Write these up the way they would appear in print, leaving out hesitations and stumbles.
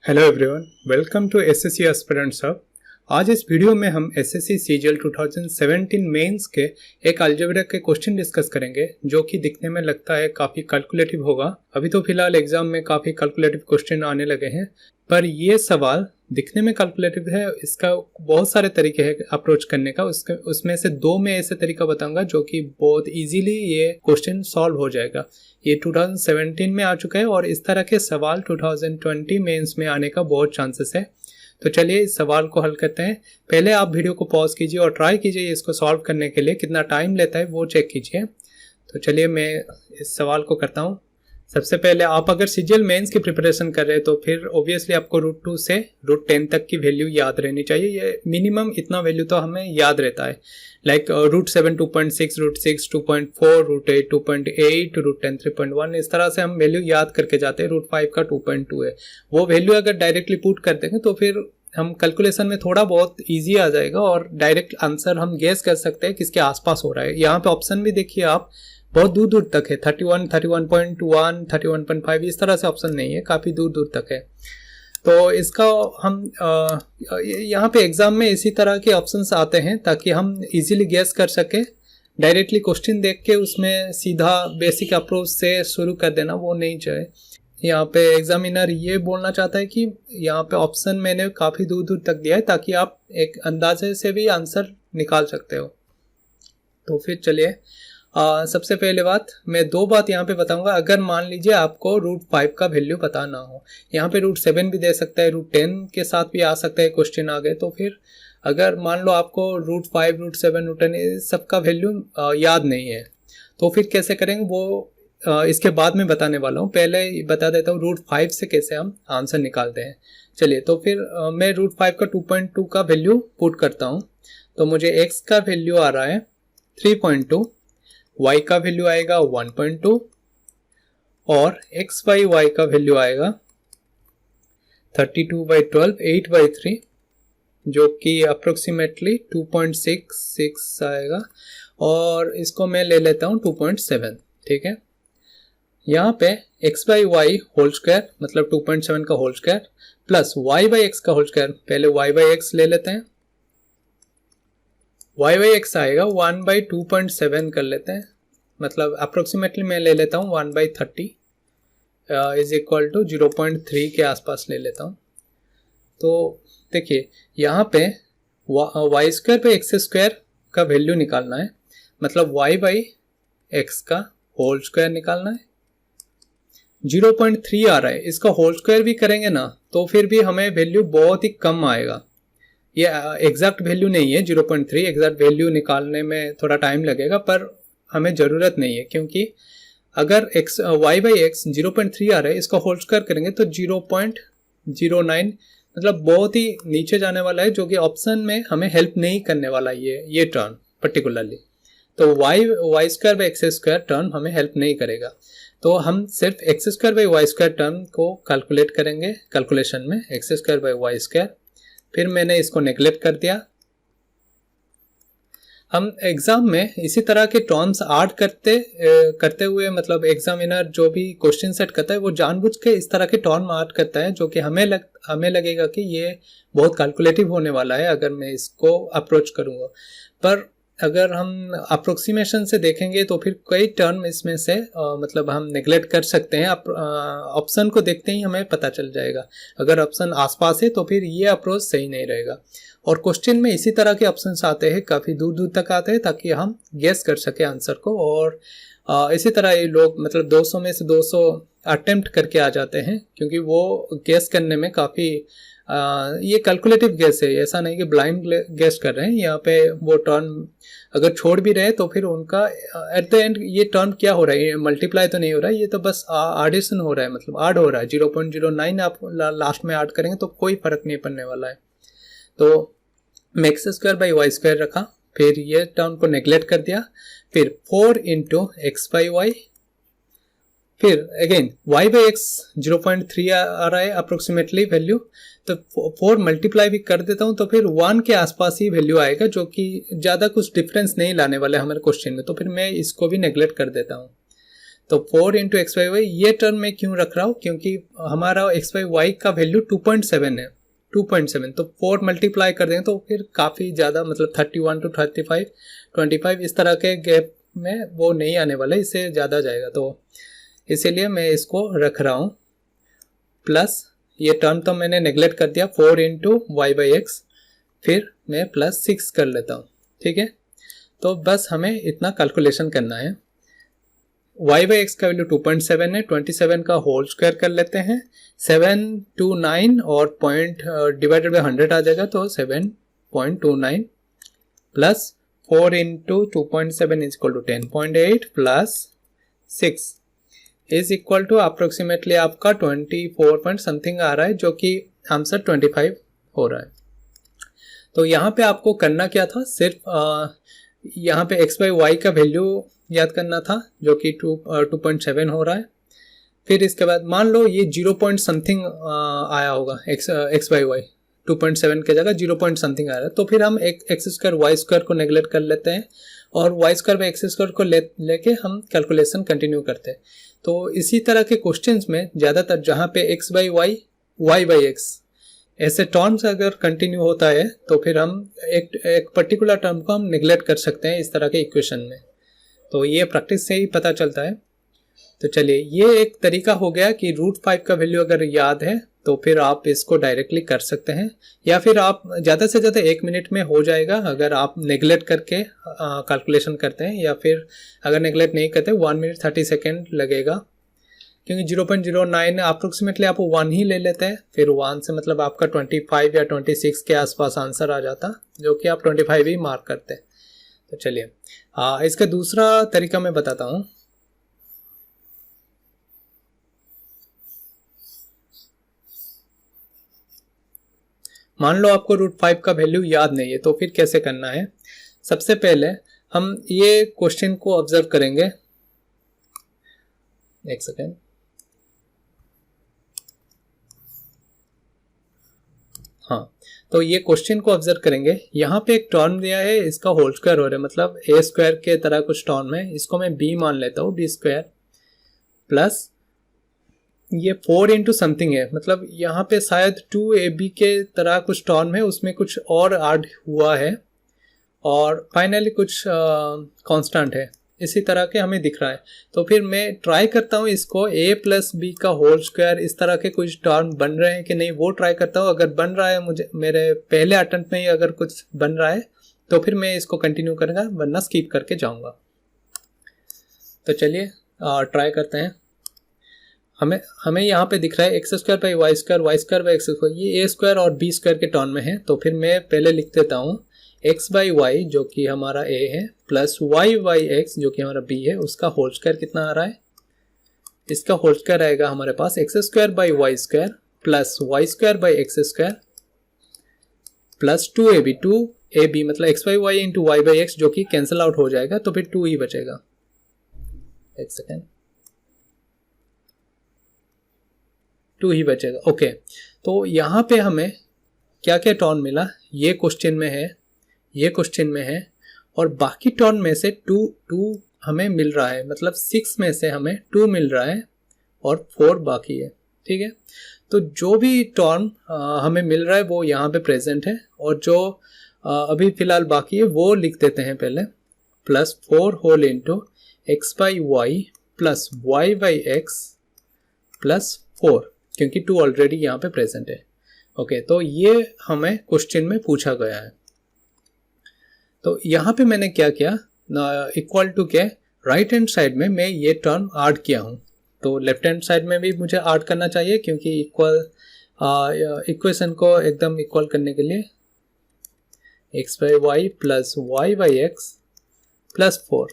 Hello everyone, welcome to SSC aspirants hub. आज इस video में हम एसएससी सीजीएल 2017 मेंस के एक अलजेब्रा के क्वेश्चन डिस्कस करेंगे जो कि दिखने में लगता है काफ़ी कैलकुलेटिव होगा। अभी तो फिलहाल एग्जाम में काफ़ी कैलकुलेटिव क्वेश्चन आने लगे हैं, पर ये सवाल दिखने में कैलकुलेटिव है। इसका बहुत सारे तरीके हैं अप्रोच करने का। उसमें से दो मैं ऐसे तरीका बताऊंगा जो कि बहुत इजीली ये क्वेश्चन सॉल्व हो जाएगा। ये 2017 में आ चुका है और इस तरह के सवाल 2020 मेंस में आने का बहुत चांसेस है। तो चलिए इस सवाल को हल करते हैं। पहले आप वीडियो को पॉज कीजिए और ट्राई कीजिए इसको सॉल्व करने के लिए कितना टाइम लेता है वो चेक कीजिए। तो चलिए मैं इस सवाल को करता हूँ। सबसे पहले आप अगर सीजीएल मेंस की प्रिपरेशन कर रहे हैं तो फिर ऑब्वियसली आपको रूट 2 से रूट 10 तक की वैल्यू याद रहनी चाहिए। ये मिनिमम इतना वैल्यू तो हमें याद रहता है, like root 7 2.6, root 6 2.4, root 8 2.8, root 10 3.1। इस तरह से हम वैल्यू याद करके जाते हैं। रूट 5 का 2.2 है, वो वैल्यू अगर डायरेक्टली पुट कर देंगे तो फिर हम कैलकुलेशन में थोड़ा बहुत इजी आ जाएगा और डायरेक्ट आंसर हम गेस कर सकते हैं किसके आसपास हो रहा है। यहाँ पे ऑप्शन भी देखिए आप, बहुत दूर दूर तक है। 31, 31.1, 31.5 इस तरह से ऑप्शन नहीं है, काफ़ी दूर दूर तक है। तो इसका हम यहाँ पे एग्जाम में इसी तरह के ऑप्शंस आते हैं ताकि हम इजीली गेस कर सके। डायरेक्टली क्वेश्चन देख के उसमें सीधा बेसिक अप्रोच से शुरू कर देना वो नहीं चाहिए। यहाँ पे एग्जामिनर ये बोलना चाहता है कि यहाँ पे ऑप्शन मैंने काफ़ी दूर दूर तक दिया है ताकि आप एक अंदाजे से भी आंसर निकाल सकते हो। तो फिर चलिए सबसे पहले बात मैं दो बात यहाँ पे बताऊंगा। अगर मान लीजिए आपको रूट 5 का वैल्यू पता ना हो, यहाँ पे रूट 7 भी दे सकता है, रूट 10 के साथ भी आ सकता है क्वेश्चन आगे। तो फिर अगर मान लो आपको रूट 5, रूट 7, रूट 10 सबका वैल्यू याद नहीं है तो फिर कैसे करेंगे वो इसके बाद में बताने वाला हूँ। पहले बता देता हूँ रूट 5 से कैसे हम आंसर निकालते हैं। चलिए तो फिर मैं रूट 5 का 2.2 का वैल्यू पुट करता हूँ। तो मुझे x का वैल्यू आ रहा है 3.2, y का वैल्यू आएगा 1.2 और x बाई y का वैल्यू आएगा 32/12, 8/3 जो कि अप्रोक्सीमेटली 2.66 आएगा। और इसको मैं ले लेता हूँ 2.7, ठीक है। यहाँ पे x by y whole square मतलब 2.7 का whole square plus y by x का होल स्क्वायर। पहले y बाई x ले लेते हैं। y बाई x आएगा 1/2.7 कर लेते हैं, मतलब अप्रोक्सीमेटली मैं ले लेता हूँ 1/30 इज इक्वल टू 0.3 के आसपास ले लेता हूँ। तो देखिए यहाँ पे वाई स्क्वायर पे एक्स स्क्वायर का वैल्यू निकालना है, मतलब y बाई एक्स का होल स्क्वायर निकालना है। 0.3 आ रहा है, इसका होल स्क्वायर भी करेंगे ना तो फिर भी हमें वैल्यू बहुत ही कम आएगा। ये एग्जैक्ट वैल्यू नहीं है 0.3, एग्जैक्ट वैल्यू निकालने में थोड़ा टाइम लगेगा, पर हमें ज़रूरत नहीं है क्योंकि अगर x y बाई एक्स 0.3 आ रहा है, इसका होल स्क्वायर करेंगे तो 0.09, मतलब बहुत ही नीचे जाने वाला है जो कि ऑप्शन में हमें हेल्प नहीं करने वाला है ये टर्म पर्टिकुलरली। तो y square by x square term हमें हेल्प नहीं करेगा। तो हम सिर्फ x square by y square term को कैलकुलेट करेंगे कैलकुलेशन में, x square by y square. फिर मैंने इसको नेग्लेक्ट कर दिया। हम एग्जाम में इसी तरह के टर्म्स ऐड करते हुए, मतलब एग्जामिनर जो भी क्वेश्चन सेट करता है वो जानबूझ के इस तरह के टर्म ऐड करता है जो कि हमें लगेगा कि ये बहुत कैलकुलेटिव होने वाला है अगर मैं इसको अप्रोच करूँगा। पर अगर हम अप्रोक्सीमेशन से देखेंगे तो फिर कई टर्म इसमें से मतलब हम नेग्लेक्ट कर सकते हैं। ऑप्शन को देखते ही हमें पता चल जाएगा। अगर ऑप्शन आसपास है तो फिर ये अप्रोच सही नहीं रहेगा। और क्वेश्चन में इसी तरह के ऑप्शंस आते हैं, काफ़ी दूर दूर तक आते हैं ताकि हम गेस कर सके आंसर को। और इसी तरह ये लोग मतलब 200 में से 200 अटेम्प्ट करके आ जाते हैं क्योंकि वो गेस करने में काफ़ी ये कैलकुलेटिव गेस है, ऐसा नहीं कि ब्लाइंड गेस कर रहे हैं। यहाँ पे वो टर्म अगर छोड़ भी रहे तो फिर उनका एट द एंड ये टर्म क्या हो रहा है, ये मल्टीप्लाई तो नहीं हो रहा है, ये तो बस एडिशन हो रहा है, मतलब ऐड हो रहा है। 0.09 आप लास्ट में ऐड करेंगे तो कोई फर्क नहीं पड़ने वाला है। तो मैं x square by y square रखा, फिर ये टर्म को नेग्लेक्ट कर दिया। फिर 4 इंटू एक्स बाई वाई, फिर अगेन y बाई एक्स 0.3 आ रहा है अप्रोक्सीमेटली वैल्यू, तो 4 मल्टीप्लाई भी कर देता हूँ तो फिर 1 के आसपास ही वैल्यू आएगा जो कि ज़्यादा कुछ डिफरेंस नहीं लाने वाला है हमारे क्वेश्चन में। तो फिर मैं इसको भी नेग्लेक्ट कर देता हूँ। तो 4 इंटू एक्स बाई वाई, ये टर्म मैं क्यों रख रहा हूँ, क्योंकि हमारा एक्स बाई वाई का वैल्यू 2.7 है, 2.7, तो 4 मल्टीप्लाई कर देंगे तो फिर काफ़ी ज़्यादा, मतलब 31 टू 35, 25 इस तरह के गैप में वो नहीं आने वाला, इससे ज़्यादा जाएगा, तो इसीलिए मैं इसको रख रहा हूँ। प्लस ये टर्म तो मैंने नेगलेक्ट कर दिया, 4 इंटू वाई बाई एक्स, फिर मैं प्लस 6 कर लेता हूँ, ठीक है। तो बस हमें इतना कैलकुलेशन करना है। वाई बाई एक्स का वैल्यू 2.7 है, 27 का होल स्क्वायर कर लेते हैं, 7 to 9 और पॉइंट डिवाइडेड बाई 100 आ जाएगा, तो 7.29 plus 4 into 2.7 is equal to 10.8 plus 6 is equal to approximately आपका 24 पॉइंट समथिंग आ रहा है, जो कि आंसर 25 हो रहा है। तो यहाँ पे आपको करना क्या था, सिर्फ यहाँ पे एक्स बाई वाई का वैल्यू याद करना था, जो कि 2.7 हो रहा है। फिर इसके बाद मान लो ये 0 पॉइंट समथिंग आया होगा, एक्स बाई वाई 2.7 के जगह 0 पॉइंट समथिंग आ रहा है, तो फिर हम एक्स स्क्वायर वाई स्क्वायर को नेगलेक्ट कर लेते हैं और y square by x square को लेके हम कैलकुलेशन कंटिन्यू करते हैं। तो इसी तरह के क्वेश्चंस में ज़्यादातर जहाँ पे x by y, y by x ऐसे टर्म्स अगर कंटिन्यू होता है तो फिर हम एक पर्टिकुलर टर्म को हम निगलेक्ट कर सकते हैं इस तरह के इक्वेशन में। तो ये प्रैक्टिस से ही पता चलता है। तो चलिए, ये एक तरीका हो गया कि √5 का वैल्यू अगर याद है तो फिर आप इसको डायरेक्टली कर सकते हैं, या फिर आप ज़्यादा से ज़्यादा 1 मिनट में हो जाएगा अगर आप नेगलेक्ट करके कैलकुलेशन करते हैं, या फिर अगर नेगलेक्ट नहीं करते 1 मिनट 30 सेकेंड लगेगा, क्योंकि 0.09 अप्रोक्सीमेटली आप 1 ही ले लेते हैं, फिर 1 से मतलब आपका 25 या 26 के आसपास आंसर आ जाता, जो कि आप 25 ही मार्क करते हैं। तो चलिए इसका दूसरा तरीका मैं बताता हूँ। मान लो आपको √5 का वैल्यू याद नहीं है, तो फिर कैसे करना है। सबसे पहले हम ये क्वेश्चन को ऑब्जर्व करेंगे, एक सेकेंड। हाँ, तो ये क्वेश्चन को ऑब्जर्व करेंगे। यहाँ पे एक टर्म दिया है, इसका होल स्क्वायर हो रहा है, मतलब ए स्क्वायर के तरह कुछ टर्म है, इसको मैं बी मान लेता हूँ, बी स्क्वायर प्लस ये 4 इंटू समथिंग है, मतलब यहाँ पे शायद 2ab के तरह कुछ टर्म है, उसमें कुछ और ऐड हुआ है और फाइनली कुछ कांस्टेंट है, इसी तरह के हमें दिख रहा है। तो फिर मैं ट्राई करता हूँ इसको a प्लस बी का होल स्क्वायर, इस तरह के कुछ टर्म बन रहे हैं कि नहीं वो ट्राई करता हूँ। अगर बन रहा है, मुझे मेरे पहले अटेम्प्ट में ही अगर कुछ बन रहा है तो फिर मैं इसको कंटिन्यू करूँगा, वरना स्किप करके जाऊँगा। तो चलिए ट्राई करते हैं। हमें यहाँ पे दिख रहा है x square by y square, y square by x square, ये ए स्क्वायर और बी स्क्वायर के टर्म में है। तो फिर मैं पहले लिख देता हूँ एक्स बाई वाई जो कि हमारा ए है, प्लस वाई बाई एक्स जो कि हमारा बी है, उसका होल स्क्वायर कितना आ रहा है, इसका होल स्क्वायर आएगा हमारे पास x square by y square plus y square by x square plus 2ab मतलब x by y into y by x, जो कि कैंसिल आउट हो जाएगा, तो फिर 2 ही बचेगा। एक सेकेंड, 2 ही बचेगा। ओके, तो यहाँ पे हमें क्या क्या टर्म मिला, ये क्वेश्चन में है, ये क्वेश्चन में है, और बाकी टर्म में से 2 हमें मिल रहा है, मतलब 6 में से हमें 2 मिल रहा है और 4 बाकी है। ठीक है, तो जो भी टर्म हमें मिल रहा है वो यहाँ पे प्रेजेंट है, और जो अभी फिलहाल बाकी है वो लिख देते हैं पहले, plus 4 whole into x by y plus y by x plus 4, क्योंकि 2 ऑलरेडी यहाँ पे प्रेजेंट है। ओके, तो ये हमें क्वेश्चन में पूछा गया है। तो यहाँ पे मैंने क्या किया, इक्वल टू के राइट हैंड साइड में मैं ये टर्म ऐड किया हूँ, तो लेफ्ट हैंड साइड में भी मुझे ऐड करना चाहिए, क्योंकि इक्वेशन को एकदम इक्वल करने के लिए x by y plus y by x plus 4।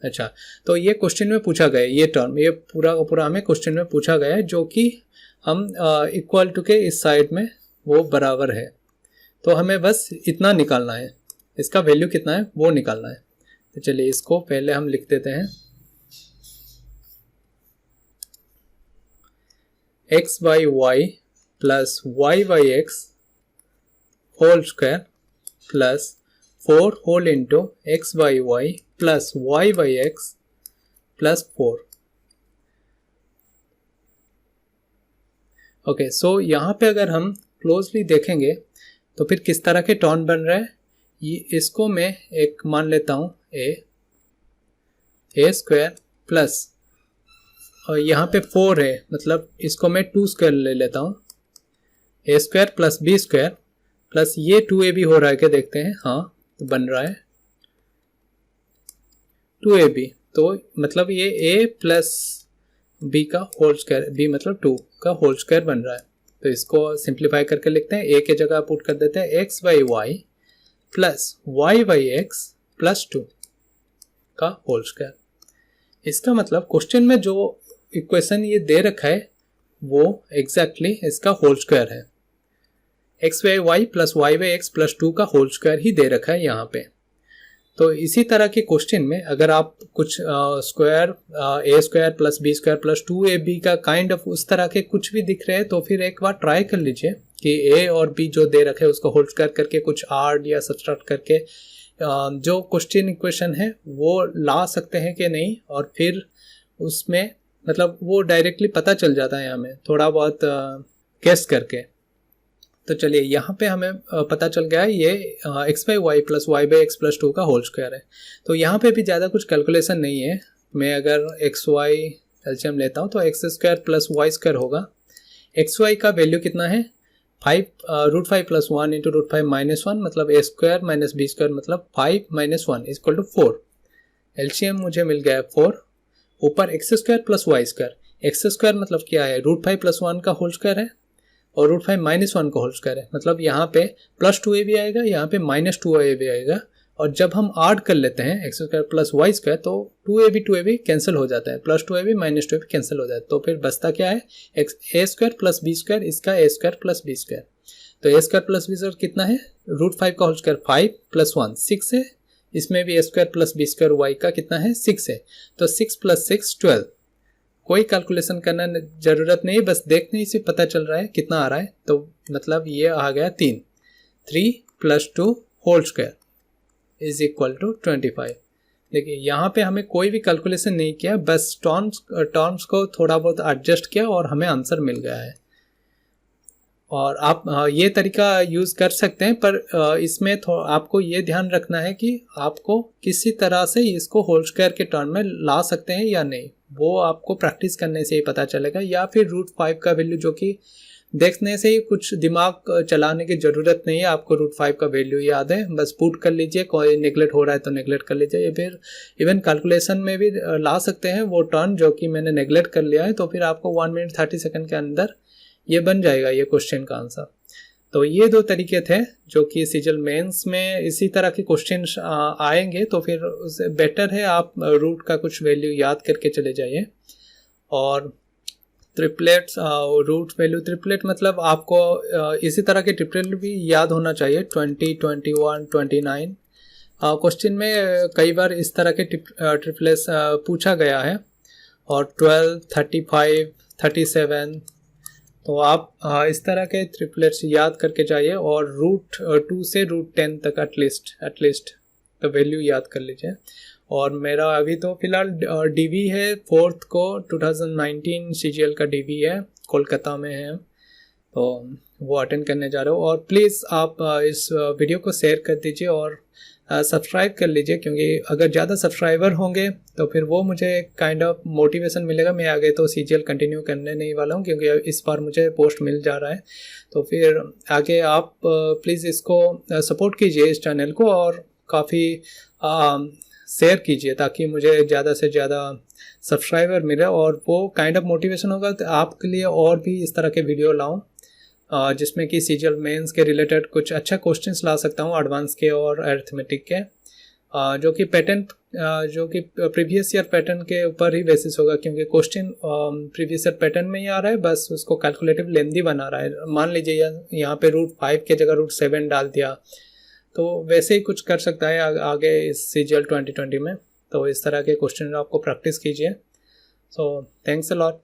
अच्छा, तो ये क्वेश्चन में पूछा गया, ये टर्म ये पूरा हमें क्वेश्चन में पूछा गया है, जो कि हम इक्वल टू के इस साइड में वो बराबर है। तो हमें बस इतना निकालना है, इसका वैल्यू कितना है वो निकालना है। तो चलिए इसको पहले हम लिख देते हैं, x by y plus y by x whole square plus 4 whole into x by y plus y by x plus 4। Okay, so यहाँ पे अगर हम क्लोजली देखेंगे तो फिर किस तरह के टर्म बन रहा है, ये इसको मैं एक मान लेता हूँ ए स्क्वायर प्लस, और यहाँ पे 4 है, मतलब इसको मैं 2 स्क्वायर ले लेता हूँ, a square plus b square plus ये 2ab हो रहा है क्या, देखते हैं। हाँ, तो बन रहा है 2ab, तो मतलब ये a प्लस बी का होल स्क्वायर, बी मतलब 2 का होल स्क्वायर बन रहा है। तो इसको सिंप्लीफाई करके लिखते हैं, a के जगह पुट कर देते हैं x by y plus y by x plus 2 का होल स्क्वायर। इसका मतलब क्वेश्चन में जो इक्वेशन ये दे रखा है वो एग्जैक्टली इसका होल स्क्वायर है, x by y plus y by x plus 2 का होल स्क्वायर ही दे रखा है यहाँ पे। तो इसी तरह के क्वेश्चन में अगर आप कुछ square a square plus b square plus 2ab का काइंड ऑफ उस तरह के कुछ भी दिख रहे हैं तो फिर एक बार ट्राई कर लीजिए कि a और b जो दे रखे हैं उसको होल स्क्वायर करके कुछ ऐड या सब्सट्रैक्ट करके जो क्वेश्चन इक्वेशन है वो ला सकते हैं कि नहीं, और फिर उसमें मतलब वो डायरेक्टली पता चल जाता है हमें थोड़ा बहुत गेस करके। तो चलिए यहाँ पे हमें पता चल गया है ये x by y plus y by x plus 2 का होल स्क्वायर है। तो यहाँ पे भी ज़्यादा कुछ कैलकुलेशन नहीं है, मैं अगर एक्स वाई एलसीएम लेता हूँ तो x square plus y square होगा। एक्स वाई का वैल्यू कितना है 5 √5 प्लस 1 इंटू √5 माइनस 1, मतलब ए स्क्वायर माइनस बी स्क्वायर मतलब 5 माइनस 1 इक्वल टू 4। एलसीएम मुझे मिल गया है 4, ऊपर x square plus y square, x square मतलब क्या है √5 प्लस 1 का होल स्क्वायर है और √5 माइनस 1 का होल स्क्वायर है, मतलब यहाँ पे प्लस 2ab आएगा, यहाँ पे माइनस 2ab आएगा। और जब हम ऐड कर लेते हैं x square plus y square तो 2ab कैंसिल हो जाता है, plus 2ab minus 2ab cancel हो जाता है, तो फिर बचता क्या है ए स्क्वायर प्लस बी स्क्वायर, इसका ए स्क्वायर प्लस बी स्क्वायर। तो ए स्क्वायर प्लस बी स्क्वायर कितना है √5 का होल स्क्वायर 5 प्लस 1 6 है, इसमें भी a square plus b square y का कितना है 6 है, तो 6 प्लस 6 12। कोई कैलकुलेशन करना जरूरत नहीं, बस देखने से पता चल रहा है कितना आ रहा है। तो मतलब ये आ गया 3 plus 2 whole square is equal to 25। देखिए यहाँ पे हमें कोई भी कैलकुलेशन नहीं किया, बस टर्म्स को थोड़ा बहुत एडजस्ट किया और हमें आंसर मिल गया है। और आप ये तरीका यूज़ कर सकते हैं, पर इसमें आपको ये ध्यान रखना है कि आपको किसी तरह से इसको होल स्क्वायर के टर्म में ला सकते हैं या नहीं, वो आपको प्रैक्टिस करने से ही पता चलेगा। या फिर √5 का वैल्यू जो कि देखने से ही कुछ दिमाग चलाने की ज़रूरत नहीं है, आपको √5 का वैल्यू याद है, बस पुट कर लीजिए, कोई नेगलेक्ट हो रहा है तो नेगलेक्ट कर लीजिए, या फिर इवन कैलकुलेशन में भी ला सकते हैं वो टर्म जो कि मैंने नेगलेक्ट कर लिया है, तो फिर आपको 1 मिनट 30 सेकेंड के अंदर ये बन जाएगा ये क्वेश्चन का आंसर। तो ये 2 तरीके थे जो कि सीजीएल मेंस में इसी तरह के क्वेश्चन आएंगे, तो फिर उससे बेटर है आप रूट का कुछ वैल्यू याद करके चले जाइए। और ट्रिपलेट्स रूट वैल्यू ट्रिपलेट मतलब आपको इसी तरह के ट्रिपलेट भी याद होना चाहिए 20, 21, 29। क्वेश्चन में कई बार इस तरह के ट्रिपलेट्स पूछा गया है, और 12, 35, 37, तो आप इस तरह के ट्रिपलेट्स याद करके जाइए और √2 से √10 तक एटलीस्ट तो वैल्यू याद कर लीजिए। और मेरा अभी तो फिलहाल डीवी है 4th को 2019 सीजीएल का डीवी है, कोलकाता में है, तो वो अटेंड करने जा रहे हो। और प्लीज़ आप इस वीडियो को शेयर कर दीजिए और सब्सक्राइब कर लीजिए, क्योंकि अगर ज़्यादा सब्सक्राइबर होंगे तो फिर वो मुझे काइंड ऑफ मोटिवेशन मिलेगा। मैं आगे तो सीजीएल कंटिन्यू करने नहीं वाला हूँ, क्योंकि इस बार मुझे पोस्ट मिल जा रहा है। तो फिर आगे आप प्लीज़ इसको सपोर्ट कीजिए इस चैनल को, और काफ़ी शेयर कीजिए ताकि मुझे ज़्यादा से ज़्यादा सब्सक्राइबर मिले, और वो काइंड ऑफ मोटिवेशन होगा तो आपके लिए और भी इस तरह के वीडियो लाऊं जिसमें कि सीजीएल मेंस के रिलेटेड कुछ अच्छा क्वेश्चंस ला सकता हूं, एडवांस के और अरिथमेटिक के, जो कि पैटर्न जो कि प्रीवियस ईयर पैटर्न के ऊपर ही बेसिस होगा, क्योंकि क्वेश्चन प्रीवियस ईयर पैटर्न में ही आ रहा है, बस उसको कैलकुलेटिव लेंथी बना रहा है। मान लीजिए यहाँ पे √5 के जगह √7 डाल दिया, तो वैसे ही कुछ कर सकता है आगे इस सीजीएल 2020 में। तो इस तरह के क्वेश्चन आपको प्रैक्टिस कीजिए। So thanks a lot.